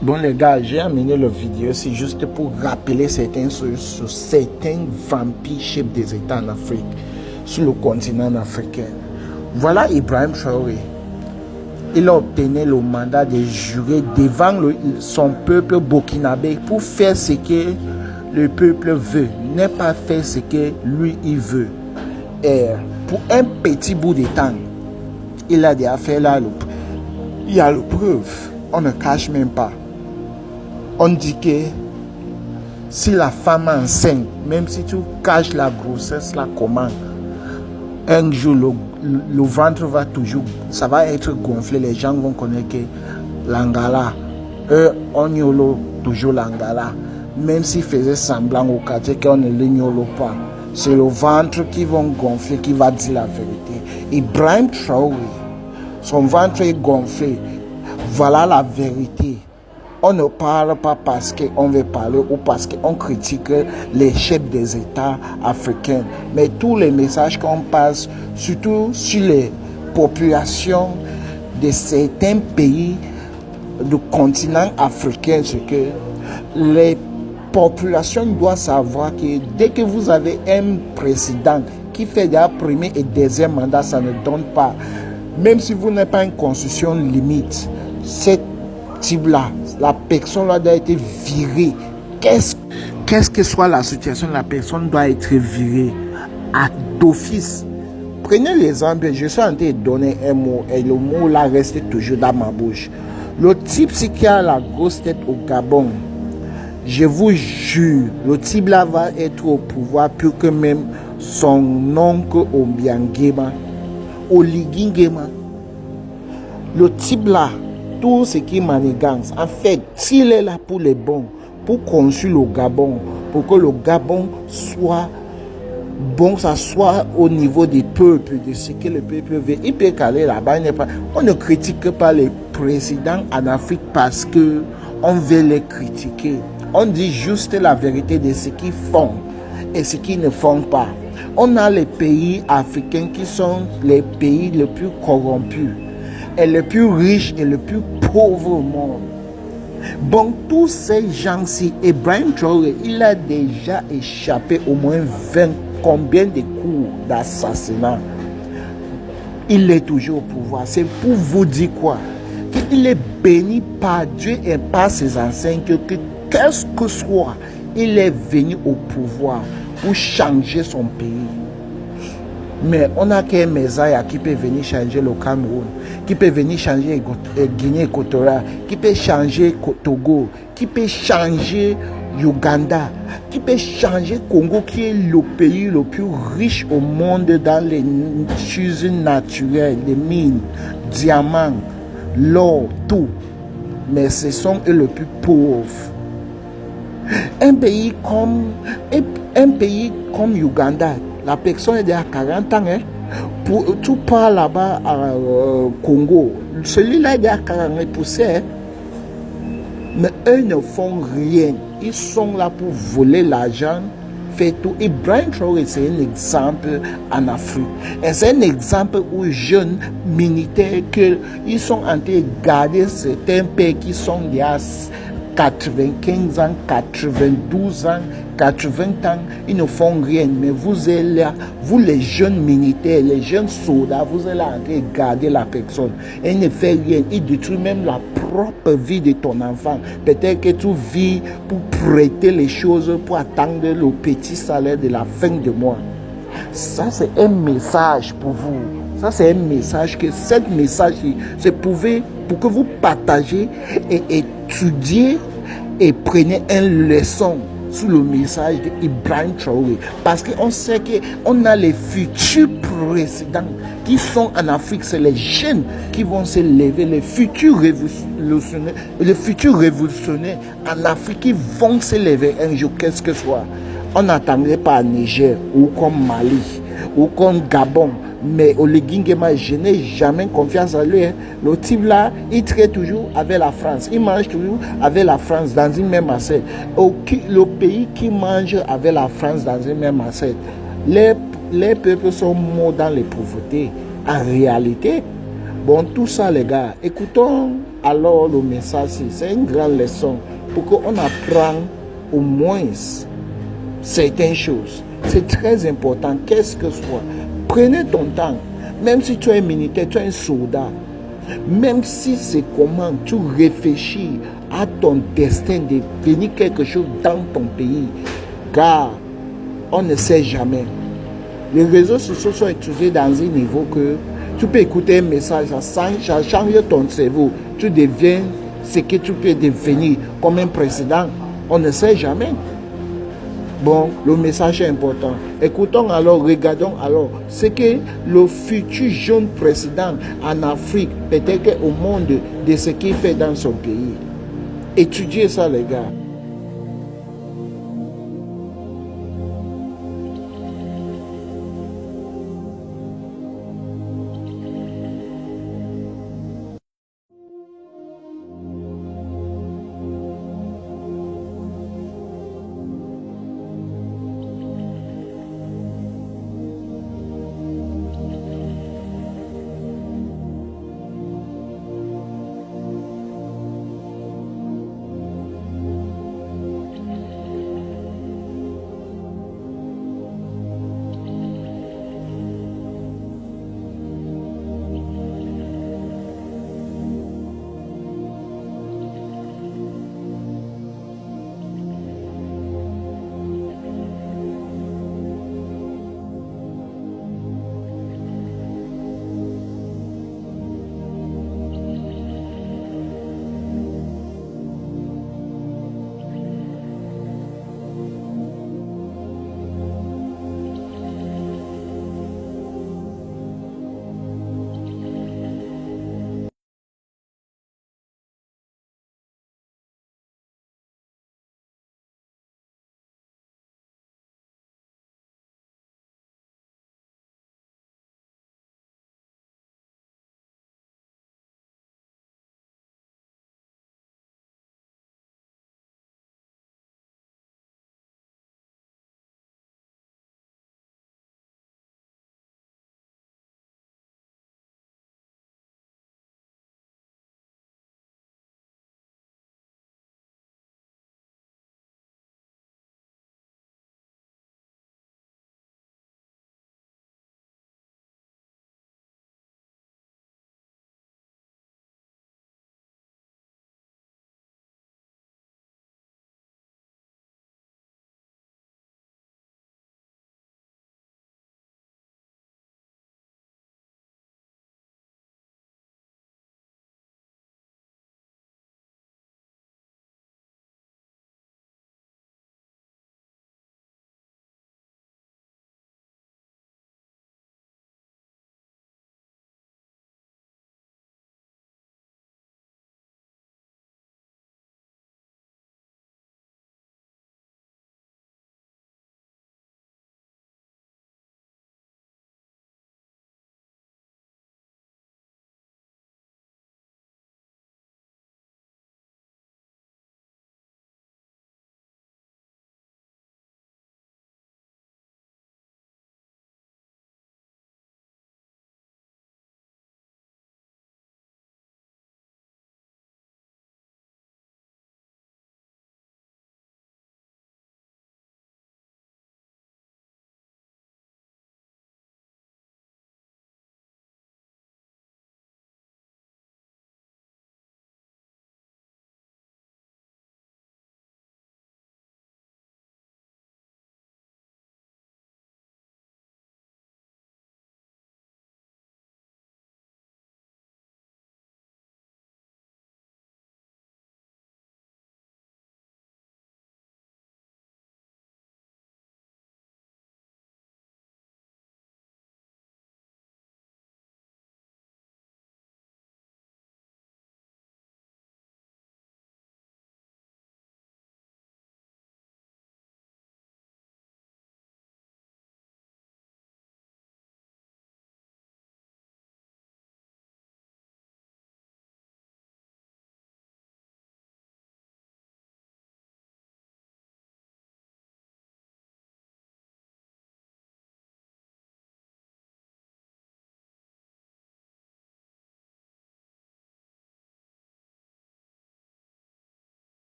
Bon les gars, j'ai amené la vidéo, c'est juste pour rappeler certains sur certains vampires chefs des États en Afrique, sur le continent africain. Voilà Ibrahim Traoré. Il a obtenu le mandat de jurer devant son peuple burkinabé pour faire ce que le peuple veut, n'est pas faire ce que lui il veut. Et pour un petit bout de temps, il a des affaires là. Il y a le preuve, on ne cache même pas. On dit que si la femme est enceinte, même si tu caches la grossesse là, comment un jour le ventre va toujours, ça va être gonflé, les gens vont connaître que l'angala, eux on yolo toujours l'angala, même s'ils faisaient semblant au quartier qu'on ne l'ignore pas, c'est le ventre qui va gonfler, qui va dire la vérité. Ibrahim Traoré, son ventre est gonflé, voilà la vérité. On ne parle pas parce qu'on veut parler ou parce qu'on critique les chefs des États africains. Mais tous les messages qu'on passe, surtout sur les populations de certains pays du continent africain, c'est que les populations doivent savoir que dès que vous avez un président qui fait déjà premier et deuxième mandat, ça ne donne pas. Même si vous n'avez pas une constitution limite, cette type-là, la personne doit être virée. Qu'est-ce que soit la situation, la personne doit être virée d'office. Prenez l'exemple, je suis en train de donner un mot et le mot là reste toujours dans ma bouche. Le type qui a la grosse tête au Gabon, je vous jure, le type là va être au pouvoir plus que même son oncle Obiangema, Oligui Nguema. Le type là, tout ce qui manigance, en fait, s'il est là pour les bons, pour construire le Gabon, pour que le Gabon soit bon, ça soit au niveau des peuples, de ce que le peuple veut, il peut caler là-bas. On ne critique pas les présidents en Afrique parce que on veut les critiquer. On dit juste la vérité de ce qu'ils font et ce qu'ils ne font pas. On a les pays africains qui sont les pays les plus corrompus, et le plus riche et le plus pauvre au monde. Bon, tous ces gens-ci, Ibrahim Traoré, il a déjà échappé au moins 20 combien de coups d'assassinat. Il est toujours au pouvoir. C'est pour vous dire quoi? Qu'il est béni par Dieu et par ses ancêtres, que qu'est-ce que soit, il est venu au pouvoir pour changer son pays. Mais on a qu'un Messiah qui peut venir changer le Cameroun, qui peut venir changer Guinée Équatoriale, qui peut changer Togo, qui peut changer Uganda, qui peut changer Congo, qui est le pays le plus riche au monde dans les choses naturelles, les mines, diamants, l'or, tout. Mais ce sont eux les plus pauvres. Un pays comme Uganda, la personne est à 40 ans. Hein? Pour tout part là-bas à Congo, celui-là est à 40 ans poussé. Hein? Mais eux ne font rien. Ils sont là pour voler l'argent, faire tout. Ibrahim Traoré, c'est un exemple en Afrique. Et c'est un exemple aux jeunes militaires qu'ils sont en train de garder certains pays qui sont il y a 95 ans, 92 ans, 80 ans, ils ne font rien. Mais vous êtes là, vous les jeunes militaires, les jeunes soldats, vous êtes là en train de garder la personne. Et ils ne font rien, ils détruisent même la propre vie de ton enfant. Peut-être que tu vis pour prêter les choses, pour attendre le petit salaire de la fin du mois. Ça, c'est un message pour vous. Ça, c'est un message que ce message, c'est pour que vous partagez et étudiez et prenez une leçon sur le message d'Ibrahim Traoré. Parce qu'on sait qu'on a les futurs présidents qui sont en Afrique. C'est les jeunes qui vont se lever, les futurs révolutionnaires en Afrique qui vont se lever un jour, qu'est-ce que ce soit. On n'attendait pas à Niger ou comme Mali ou comme Gabon. Mais Oligui Nguema, je n'ai jamais confiance en lui. Hein. Le type là, il traite toujours avec la France. Il mange toujours avec la France dans une même assiette. Le pays qui mange avec la France dans une même assiette, les peuples sont morts dans les pauvretés. En réalité, bon, tout ça les gars, écoutons alors le message, c'est une grande leçon pour qu'on apprenne au moins certaines choses. C'est très important, qu'est-ce que soit. Prenez ton temps, même si tu es militaire, tu es un soldat, même si c'est comment tu réfléchis à ton destin de devenir quelque chose dans ton pays, car on ne sait jamais. Les réseaux sociaux sont étudiés dans un niveau que tu peux écouter un message, ça change ton cerveau, tu deviens ce que tu peux devenir comme un président, on ne sait jamais. Bon, le message est important. Écoutons alors, regardons alors ce que le futur jeune président en Afrique, peut-être au monde, de ce qu'il fait dans son pays. Étudiez ça, les gars.